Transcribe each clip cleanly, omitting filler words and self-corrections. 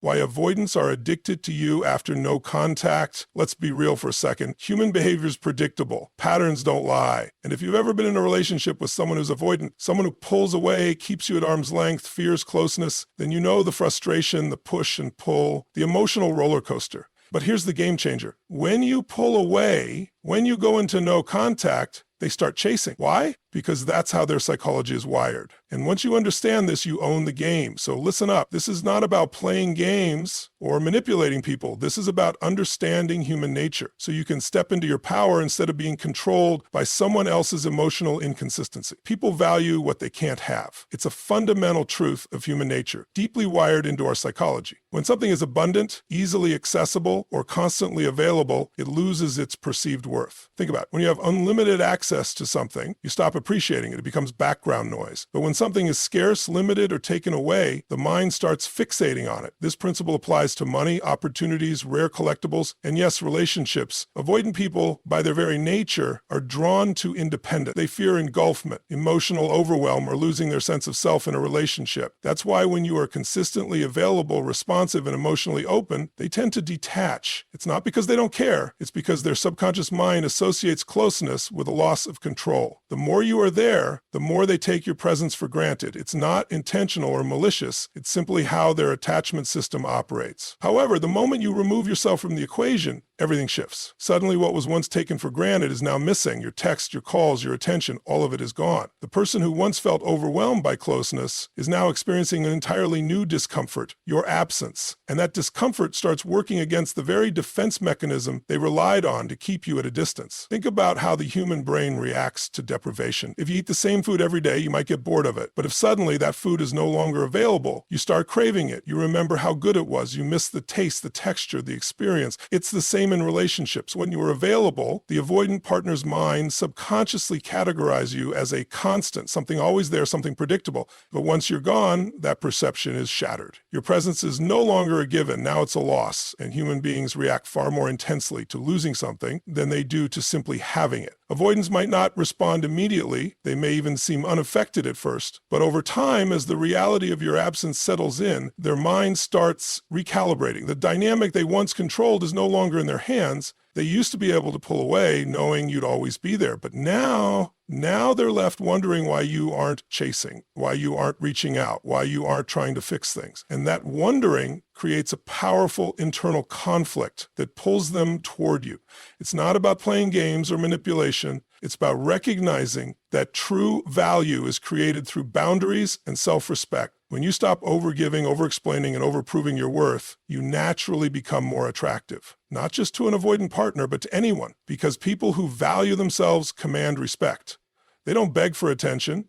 Why avoidants are addicted to you after no contact. Let's be real for a second. Human behavior is predictable. Patterns don't lie. And if you've ever been in a relationship with someone who's avoidant, someone who pulls away, keeps you at arm's length, fears closeness, then you know the frustration, the push and pull, the emotional roller coaster. But here's the game changer. When you pull away, when you go into no contact, they start chasing. Why? Because that's how their psychology is wired. And once you understand this, you own the game. So listen up. This is not about playing games or manipulating people. This is about understanding human nature so you can step into your power instead of being controlled by someone else's emotional inconsistency. People value what they can't have. It's a fundamental truth of human nature, deeply wired into our psychology. When something is abundant, easily accessible, or constantly available, it loses its perceived worth. Think about it. When you have unlimited access to something, you stop appreciating it. It becomes background noise. But when something is scarce, limited, or taken away, the mind starts fixating on it. This principle applies to money, opportunities, rare collectibles, and yes, relationships. Avoidant people, by their very nature, are drawn to independence. They fear engulfment, emotional overwhelm, or losing their sense of self in a relationship. That's why when you are consistently available, responsive, and emotionally open, they tend to detach. It's not because they don't care. It's because their subconscious mind associates closeness with a loss of control. The more you are there, the more they take your presence for granted. It's not intentional or malicious. It's simply how their attachment system operates. However, the moment you remove yourself from the equation, everything shifts. Suddenly, what was once taken for granted is now missing. Your texts, your calls, your attention, all of it is gone. The person who once felt overwhelmed by closeness is now experiencing an entirely new discomfort, your absence. And that discomfort starts working against the very defense mechanism they relied on to keep you at a distance. Think about how the human brain reacts to deprivation. If you eat the same food every day, you might get bored of it. But if suddenly that food is no longer available, you start craving it. You remember how good it was. You miss the taste, the texture, the experience. It's the same in relationships. When you are available, the avoidant partner's mind subconsciously categorize you as a constant, something always there, something predictable. But once you're gone, that perception is shattered. Your presence is no longer a given. Now it's a loss. And human beings react far more intensely to losing something than they do to simply having it. Avoidants might not respond immediately. They may even seem unaffected at first. But over time, as the reality of your absence settles in, their mind starts recalibrating. The dynamic they once controlled is no longer in their hands. They used to be able to pull away knowing you'd always be there. But now they're left wondering why you aren't chasing, why you aren't reaching out, why you aren't trying to fix things. And that wondering creates a powerful internal conflict that pulls them toward you. It's not about playing games or manipulation. It's about recognizing that true value is created through boundaries and self-respect. When you stop overgiving, overexplaining, and overproving your worth, you naturally become more attractive, not just to an avoidant partner, but to anyone, because people who value themselves command respect. They don't beg for attention.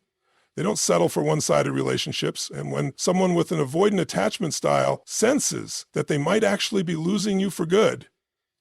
They don't settle for one-sided relationships. And when someone with an avoidant attachment style senses that they might actually be losing you for good,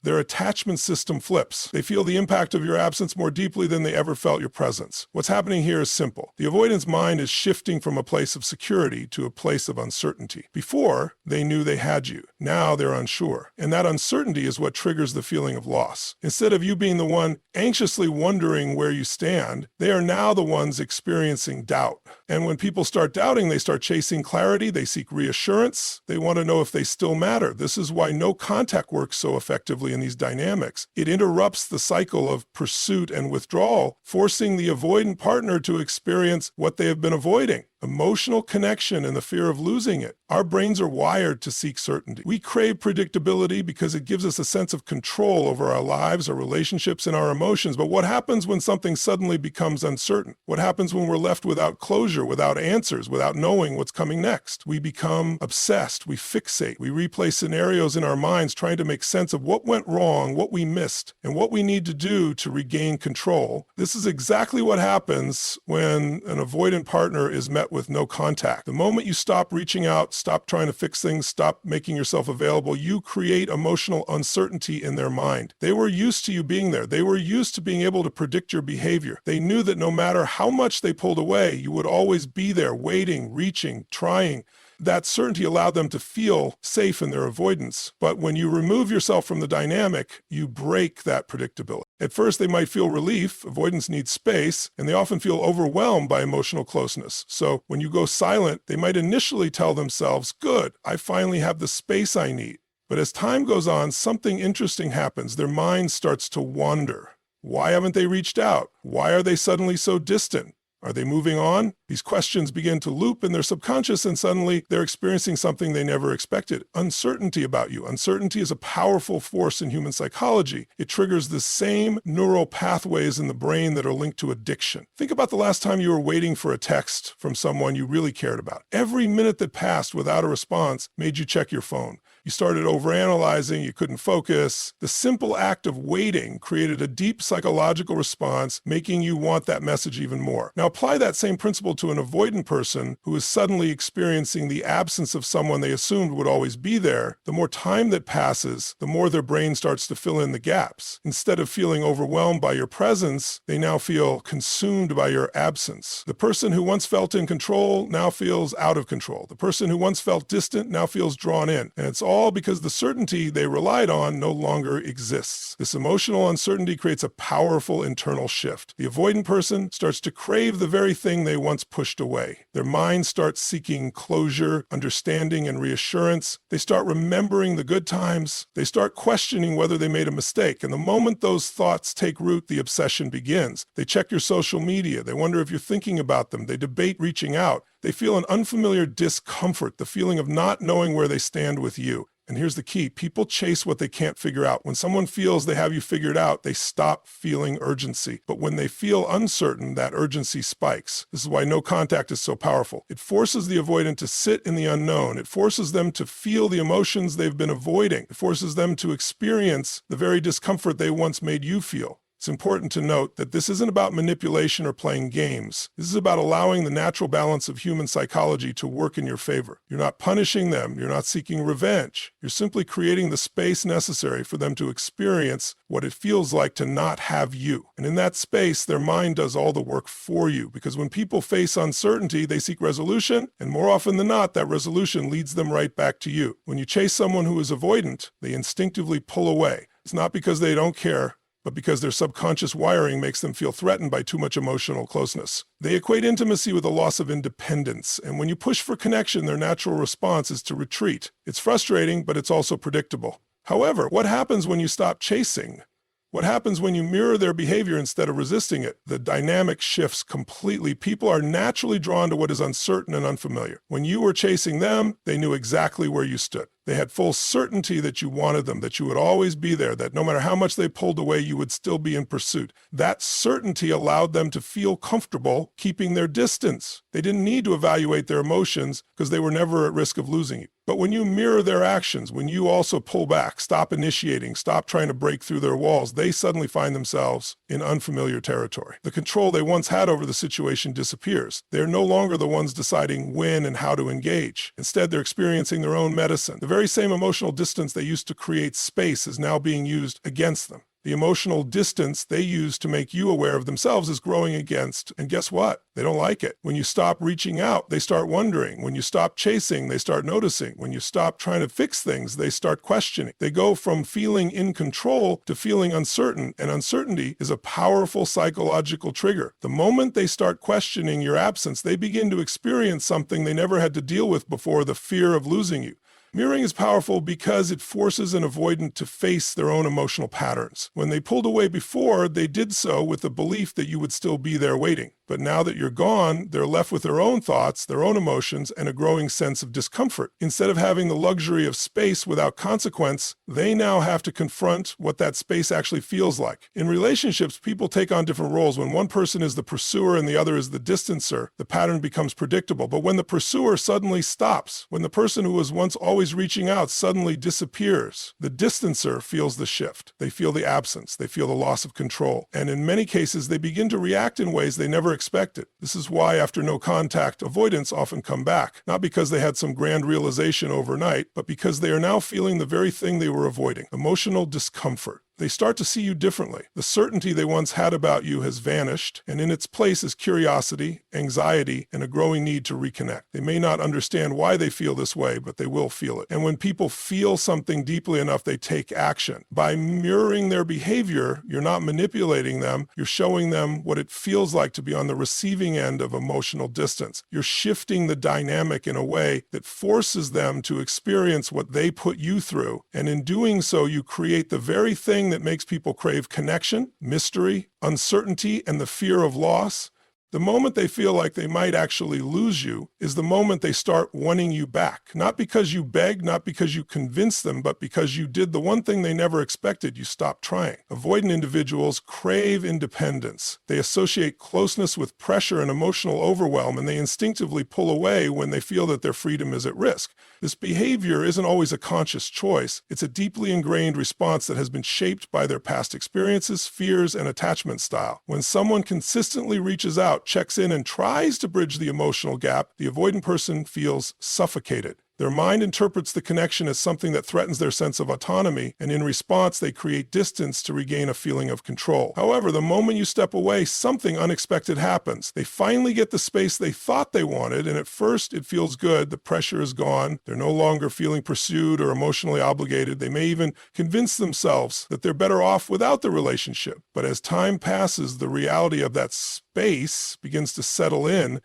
their attachment system flips. They feel the impact of your absence more deeply than they ever felt your presence. What's happening here is simple. The avoidant's mind is shifting from a place of security to a place of uncertainty. Before, they knew they had you. Now they're unsure. And that uncertainty is what triggers the feeling of loss. Instead of you being the one anxiously wondering where you stand, they are now the ones experiencing doubt. And when people start doubting, they start chasing clarity. They seek reassurance. They want to know if they still matter. This is why no contact works so effectively in these dynamics. It interrupts the cycle of pursuit and withdrawal, forcing the avoidant partner to experience what they have been avoiding. Emotional connection and the fear of losing it. Our brains are wired to seek certainty. We crave predictability because it gives us a sense of control over our lives, our relationships, and our emotions. But what happens when something suddenly becomes uncertain? What happens when we're left without closure, without answers, without knowing what's coming next? We become obsessed. We fixate. We replay scenarios in our minds trying to make sense of what went wrong, what we missed, and what we need to do to regain control. This is exactly what happens when an avoidant partner is met with no contact. The moment you stop reaching out, stop trying to fix things, stop making yourself available, you create emotional uncertainty in their mind. They were used to you being there. They were used to being able to predict your behavior. They knew that no matter how much they pulled away, you would always be there, waiting, reaching, trying. That certainty allowed them to feel safe in their avoidance. But when you remove yourself from the dynamic, you break that predictability. At first, they might feel relief. Avoidance needs space, and they often feel overwhelmed by emotional closeness. So when you go silent, they might initially tell themselves, good, I finally have the space I need. But as time goes on, something interesting happens. Their mind starts to wander. Why haven't they reached out? Why are they suddenly so distant? Are they moving on? These questions begin to loop in their subconscious, and suddenly they're experiencing something they never expected. Uncertainty about you. Uncertainty is a powerful force in human psychology. It triggers the same neural pathways in the brain that are linked to addiction. Think about the last time you were waiting for a text from someone you really cared about. Every minute that passed without a response made you check your phone. You started overanalyzing, you couldn't focus. The simple act of waiting created a deep psychological response, making you want that message even more. Now apply that same principle to an avoidant person who is suddenly experiencing the absence of someone they assumed would always be there. The more time that passes, the more their brain starts to fill in the gaps. Instead of feeling overwhelmed by your presence, they now feel consumed by your absence. The person who once felt in control now feels out of control. The person who once felt distant now feels drawn in. And it's all because the certainty they relied on no longer exists. This emotional uncertainty creates a powerful internal shift. The avoidant person starts to crave the very thing they once pushed away. Their mind starts seeking closure, understanding, and reassurance. They start remembering the good times. They start questioning whether they made a mistake. And the moment those thoughts take root, the obsession begins. They check your social media. They wonder if you're thinking about them. They debate reaching out. They feel an unfamiliar discomfort, the feeling of not knowing where they stand with you. And here's the key. People chase what they can't figure out. When someone feels they have you figured out, they stop feeling urgency. But when they feel uncertain, that urgency spikes. This is why no contact is so powerful. It forces the avoidant to sit in the unknown. It forces them to feel the emotions they've been avoiding. It forces them to experience the very discomfort they once made you feel. It's important to note that this isn't about manipulation or playing games. This is about allowing the natural balance of human psychology to work in your favor. You're not punishing them. You're not seeking revenge. You're simply creating the space necessary for them to experience what it feels like to not have you. And in that space, their mind does all the work for you, because when people face uncertainty, they seek resolution, and more often than not, that resolution leads them right back to you. When you chase someone who is avoidant, they instinctively pull away. It's not because they don't care, but because their subconscious wiring makes them feel threatened by too much emotional closeness. They equate intimacy with a loss of independence, and when you push for connection, their natural response is to retreat. It's frustrating, but it's also predictable. However, what happens when you stop chasing? What happens when you mirror their behavior instead of resisting it? The dynamic shifts completely. People are naturally drawn to what is uncertain and unfamiliar. When you were chasing them, they knew exactly where you stood. They had full certainty that you wanted them, that you would always be there, that no matter how much they pulled away, you would still be in pursuit. That certainty allowed them to feel comfortable keeping their distance. They didn't need to evaluate their emotions because they were never at risk of losing you. But when you mirror their actions, when you also pull back, stop initiating, stop trying to break through their walls, they suddenly find themselves in unfamiliar territory. The control they once had over the situation disappears. They're no longer the ones deciding when and how to engage. Instead, they're experiencing their own medicine. The very same emotional distance they used to create space is now being used against them. The emotional distance they use to make you aware of themselves is growing against, and guess what? They don't like it. When you stop reaching out, they start wondering. When you stop chasing, they start noticing. When you stop trying to fix things, they start questioning. They go from feeling in control to feeling uncertain, and uncertainty is a powerful psychological trigger. The moment they start questioning your absence, they begin to experience something they never had to deal with before, the fear of losing you. Mirroring is powerful because it forces an avoidant to face their own emotional patterns. When they pulled away before, they did so with the belief that you would still be there waiting. But now that you're gone, they're left with their own thoughts, their own emotions, and a growing sense of discomfort. Instead of having the luxury of space without consequence, they now have to confront what that space actually feels like. In relationships, people take on different roles. When one person is the pursuer and the other is the distancer, the pattern becomes predictable. But when the pursuer suddenly stops, when the person who was once always reaching out suddenly disappears, the distancer feels the shift. They feel the absence. They feel the loss of control. And in many cases, they begin to react in ways they never expected. This is why after no contact, avoidants often come back, not because they had some grand realization overnight, but because they are now feeling the very thing they were avoiding, emotional discomfort. They start to see you differently. The certainty they once had about you has vanished, and in its place is curiosity, anxiety, and a growing need to reconnect. They may not understand why they feel this way, but they will feel it. And when people feel something deeply enough, they take action. By mirroring their behavior, you're not manipulating them, you're showing them what it feels like to be on the receiving end of emotional distance. You're shifting the dynamic in a way that forces them to experience what they put you through, and in doing so, you create the very thing that makes people crave connection, mystery, uncertainty, and the fear of loss. The moment they feel like they might actually lose you is the moment they start wanting you back. Not because you begged, not because you convinced them, but because you did the one thing they never expected: you stopped trying. Avoidant individuals crave independence. They associate closeness with pressure and emotional overwhelm, and they instinctively pull away when they feel that their freedom is at risk. This behavior isn't always a conscious choice. It's a deeply ingrained response that has been shaped by their past experiences, fears, and attachment style. When someone consistently reaches out, checks in, and tries to bridge the emotional gap, the avoidant person feels suffocated. Their mind interprets the connection as something that threatens their sense of autonomy, and in response, they create distance to regain a feeling of control. However, the moment you step away, something unexpected happens. They finally get the space they thought they wanted, and at first it feels good. The pressure is gone. They're no longer feeling pursued or emotionally obligated. They may even convince themselves that they're better off without the relationship. But as time passes, the reality of that space begins to settle in,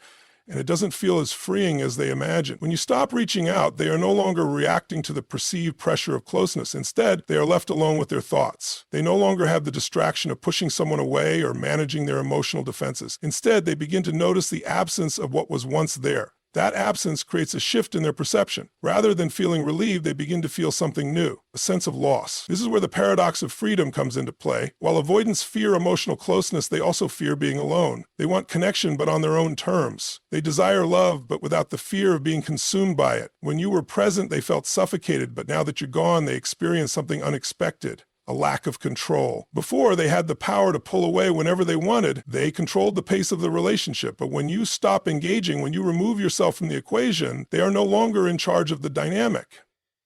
and it doesn't feel as freeing as they imagine. When you stop reaching out, they are no longer reacting to the perceived pressure of closeness. Instead, they are left alone with their thoughts. They no longer have the distraction of pushing someone away or managing their emotional defenses. Instead, they begin to notice the absence of what was once there. That absence creates a shift in their perception. Rather than feeling relieved, they begin to feel something new, a sense of loss. This is where the paradox of freedom comes into play. While avoidants fear emotional closeness, they also fear being alone. They want connection, but on their own terms. They desire love, but without the fear of being consumed by it. When you were present, they felt suffocated, but now that you're gone, they experience something unexpected: a lack of control. Before, they had the power to pull away whenever they wanted. They controlled the pace of the relationship. But when you stop engaging, when you remove yourself from the equation, they are no longer in charge of the dynamic.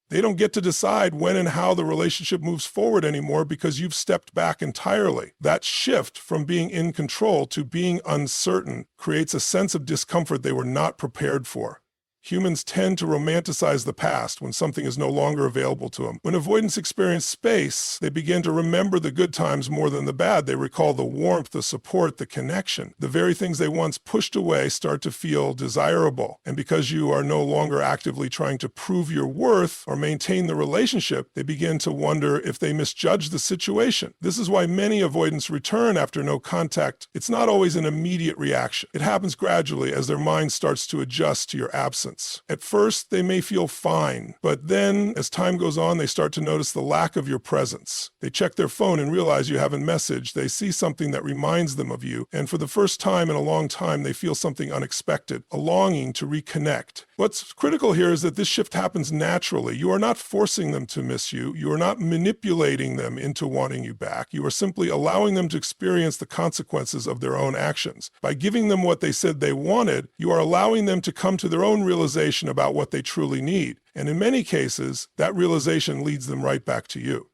They don't get to decide when and how the relationship moves forward anymore because you've stepped back entirely. That shift from being in control to being uncertain creates a sense of discomfort they were not prepared for. Humans tend to romanticize the past when something is no longer available to them. When avoidants experience space, they begin to remember the good times more than the bad. They recall the warmth, the support, the connection. The very things they once pushed away start to feel desirable. And because you are no longer actively trying to prove your worth or maintain the relationship, they begin to wonder if they misjudged the situation. This is why many avoidants return after no contact. It's not always an immediate reaction. It happens gradually as their mind starts to adjust to your absence. At first, they may feel fine, but then, as time goes on, they start to notice the lack of your presence. They check their phone and realize you haven't messaged. They see something that reminds them of you, and for the first time in a long time, they feel something unexpected, a longing to reconnect. What's critical here is that this shift happens naturally. You are not forcing them to miss you. You are not manipulating them into wanting you back. You are simply allowing them to experience the consequences of their own actions. By giving them what they said they wanted, you are allowing them to come to their own realization about what they truly need. And in many cases, that realization leads them right back to you.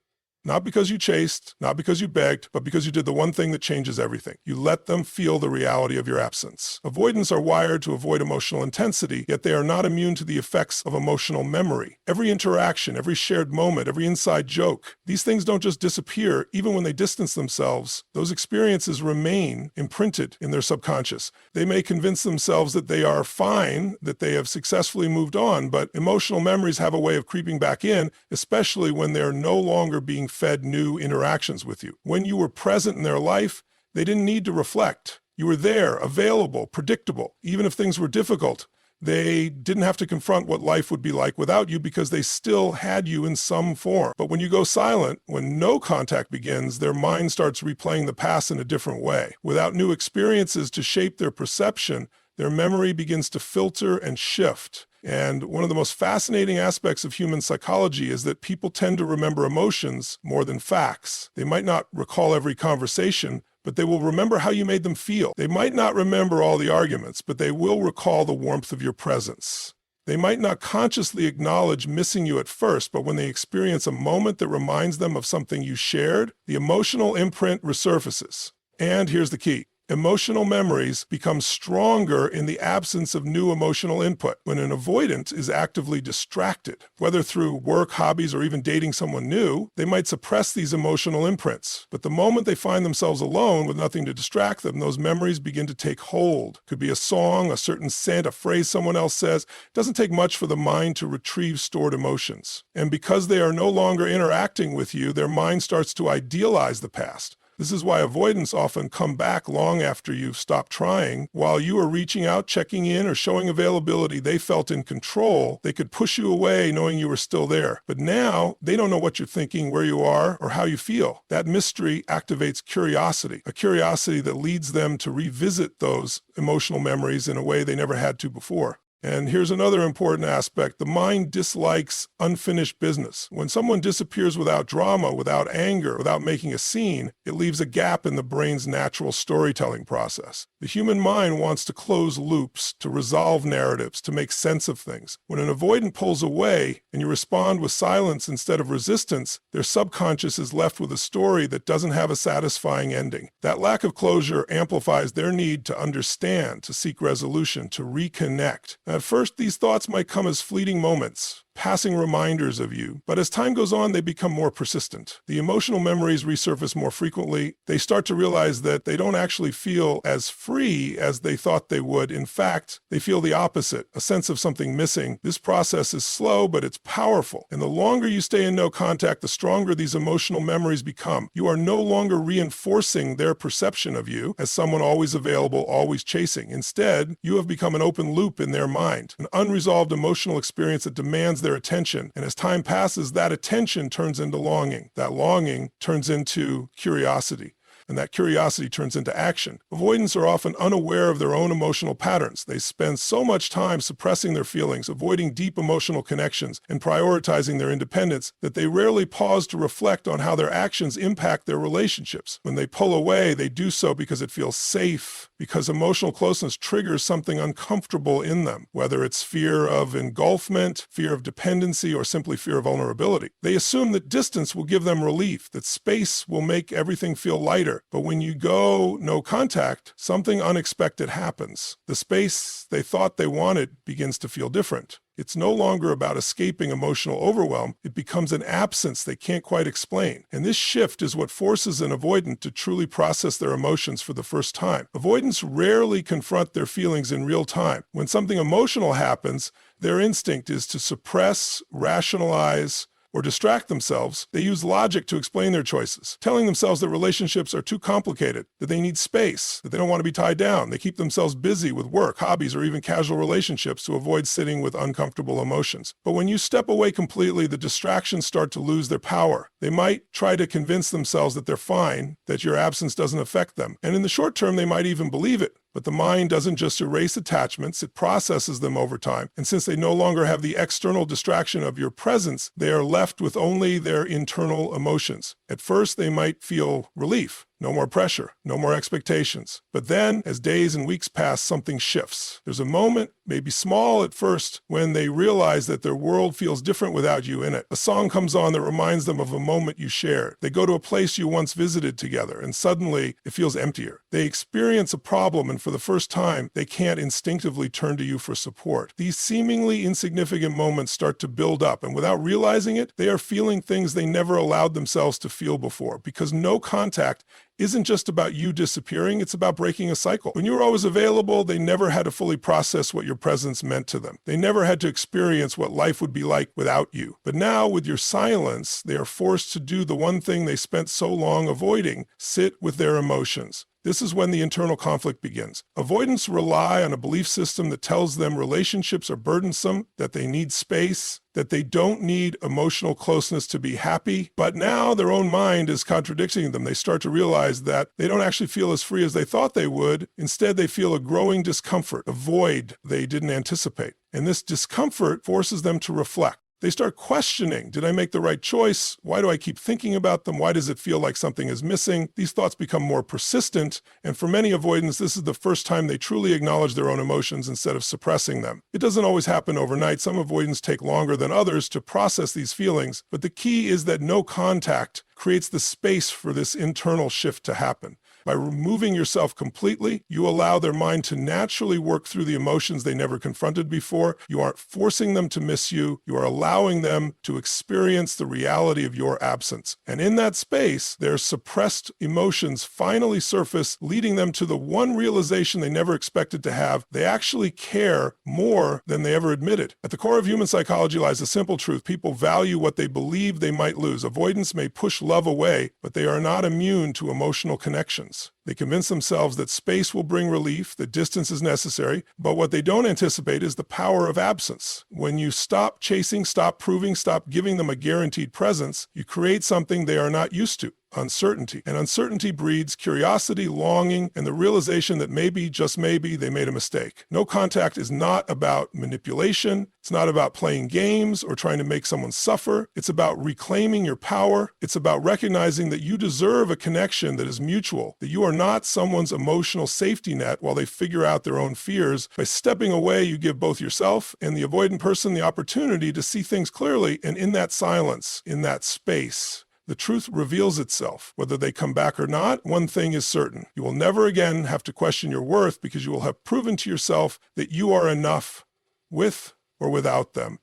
Not because you chased, not because you begged, but because you did the one thing that changes everything. You let them feel the reality of your absence. Avoidants are wired to avoid emotional intensity, yet they are not immune to the effects of emotional memory. Every interaction, every shared moment, every inside joke, these things don't just disappear. Even when they distance themselves, those experiences remain imprinted in their subconscious. They may convince themselves that they are fine, that they have successfully moved on, but emotional memories have a way of creeping back in, especially when they are no longer being fed new interactions with you. When you were present in their life, they didn't need to reflect. You were there, available, predictable. Even if things were difficult, they didn't have to confront what life would be like without you because they still had you in some form. But when you go silent, when no contact begins, their mind starts replaying the past in a different way. Without new experiences to shape their perception, their memory begins to filter and shift. And one of the most fascinating aspects of human psychology is that people tend to remember emotions more than facts. They might not recall every conversation, but they will remember how you made them feel. They might not remember all the arguments, but they will recall the warmth of your presence. They might not consciously acknowledge missing you at first, but when they experience a moment that reminds them of something you shared, the emotional imprint resurfaces. And here's the key. Emotional memories become stronger in the absence of new emotional input. When an avoidant is actively distracted, whether through work, hobbies, or even dating someone new, they might suppress these emotional imprints. But the moment they find themselves alone with nothing to distract them, those memories begin to take hold. Could be a song, a certain scent, a phrase someone else says. It doesn't take much for the mind to retrieve stored emotions. And because they are no longer interacting with you, their mind starts to idealize the past. This is why avoidants often come back long after you've stopped trying. While you are reaching out, checking in, or showing availability, they felt in control. They could push you away knowing you were still there. But now, they don't know what you're thinking, where you are, or how you feel. That mystery activates curiosity, a curiosity that leads them to revisit those emotional memories in a way they never had to before. And here's another important aspect. The mind dislikes unfinished business. When someone disappears without drama, without anger, without making a scene, it leaves a gap in the brain's natural storytelling process. The human mind wants to close loops, to resolve narratives, to make sense of things. When an avoidant pulls away and you respond with silence instead of resistance, their subconscious is left with a story that doesn't have a satisfying ending. That lack of closure amplifies their need to understand, to seek resolution, to reconnect. At first, these thoughts might come as fleeting moments, passing reminders of you, but as time goes on, they become more persistent. The emotional memories resurface more frequently. They start to realize that they don't actually feel as free as they thought they would. In fact, they feel the opposite, a sense of something missing. This process is slow, but it's powerful. And the longer you stay in no contact, the stronger these emotional memories become. You are no longer reinforcing their perception of you as someone always available, always chasing. Instead, you have become an open loop in their mind, an unresolved emotional experience that demands their attention. And as time passes, that attention turns into longing. That longing turns into curiosity. And that curiosity turns into action. Avoidants are often unaware of their own emotional patterns. They spend so much time suppressing their feelings, avoiding deep emotional connections, and prioritizing their independence that they rarely pause to reflect on how their actions impact their relationships. When they pull away, they do so because it feels safe, because emotional closeness triggers something uncomfortable in them, whether it's fear of engulfment, fear of dependency, or simply fear of vulnerability. They assume that distance will give them relief, that space will make everything feel lighter. But when you go no contact, something unexpected happens. The space they thought they wanted begins to feel different. It's no longer about escaping emotional overwhelm. It becomes an absence they can't quite explain. And this shift is what forces an avoidant to truly process their emotions for the first time. Avoidants rarely confront their feelings in real time. When something emotional happens, their instinct is to suppress, rationalize, or distract themselves. They use logic to explain their choices, telling themselves that relationships are too complicated, that they need space, that they don't want to be tied down. They keep themselves busy with work, hobbies, or even casual relationships to avoid sitting with uncomfortable emotions. But when you step away completely, the distractions start to lose their power. They might try to convince themselves that they're fine, that your absence doesn't affect them. And in the short term, they might even believe it. But the mind doesn't just erase attachments, it processes them over time. And since they no longer have the external distraction of your presence, they are left with only their internal emotions. At first, they might feel relief. No more pressure, no more expectations. But then, as days and weeks pass, something shifts. There's a moment, maybe small at first, when they realize that their world feels different without you in it. A song comes on that reminds them of a moment you shared. They go to a place you once visited together, and suddenly it feels emptier. They experience a problem, and for the first time, they can't instinctively turn to you for support. These seemingly insignificant moments start to build up, and without realizing it, they are feeling things they never allowed themselves to feel before, because no contact isn't just about you disappearing, it's about breaking a cycle. When you were always available, they never had to fully process what your presence meant to them. They never had to experience what life would be like without you. But now, with your silence, they are forced to do the one thing they spent so long avoiding: sit with their emotions. This is when the internal conflict begins. Avoidants rely on a belief system that tells them relationships are burdensome, that they need space, that they don't need emotional closeness to be happy. But now their own mind is contradicting them. They start to realize that they don't actually feel as free as they thought they would. Instead, they feel a growing discomfort, a void they didn't anticipate. And this discomfort forces them to reflect. They start questioning, did I make the right choice? Why do I keep thinking about them? Why does it feel like something is missing? These thoughts become more persistent, and for many avoidants, this is the first time they truly acknowledge their own emotions instead of suppressing them. It doesn't always happen overnight. Some avoidants take longer than others to process these feelings, but the key is that no contact creates the space for this internal shift to happen. By removing yourself completely, you allow their mind to naturally work through the emotions they never confronted before. You aren't forcing them to miss you. You are allowing them to experience the reality of your absence. And in that space, their suppressed emotions finally surface, leading them to the one realization they never expected to have. They actually care more than they ever admitted. At the core of human psychology lies a simple truth. People value what they believe they might lose. Avoidants may push love away, but they are not immune to emotional connections. They convince themselves that space will bring relief, that distance is necessary, but what they don't anticipate is the power of absence. When you stop chasing, stop proving, stop giving them a guaranteed presence, you create something they are not used to. Uncertainty. And uncertainty breeds curiosity, longing, and the realization that maybe, just maybe, they made a mistake. No contact is not about manipulation. It's not about playing games or trying to make someone suffer. It's about reclaiming your power. It's about recognizing that you deserve a connection that is mutual, that you are not someone's emotional safety net while they figure out their own fears. By stepping away, you give both yourself and the avoidant person the opportunity to see things clearly, and in that silence, in that space, the truth reveals itself. Whether they come back or not, one thing is certain. You will never again have to question your worth because you will have proven to yourself that you are enough with or without them.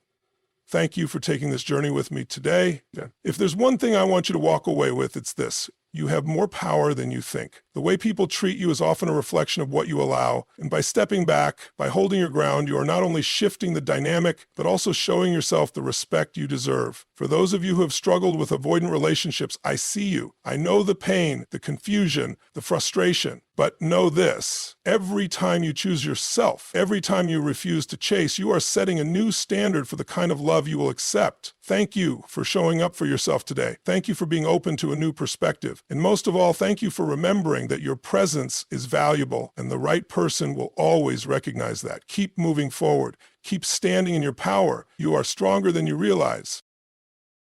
Thank you for taking this journey with me today. If there's one thing I want you to walk away with, it's this. You have more power than you think. The way people treat you is often a reflection of what you allow. And by stepping back, by holding your ground, you are not only shifting the dynamic, but also showing yourself the respect you deserve. For those of you who have struggled with avoidant relationships, I see you. I know the pain, the confusion, the frustration. But know this, every time you choose yourself, every time you refuse to chase, you are setting a new standard for the kind of love you will accept. Thank you for showing up for yourself today. Thank you for being open to a new perspective. And most of all, thank you for remembering that your presence is valuable and the right person will always recognize that. Keep moving forward. Keep standing in your power. You are stronger than you realize.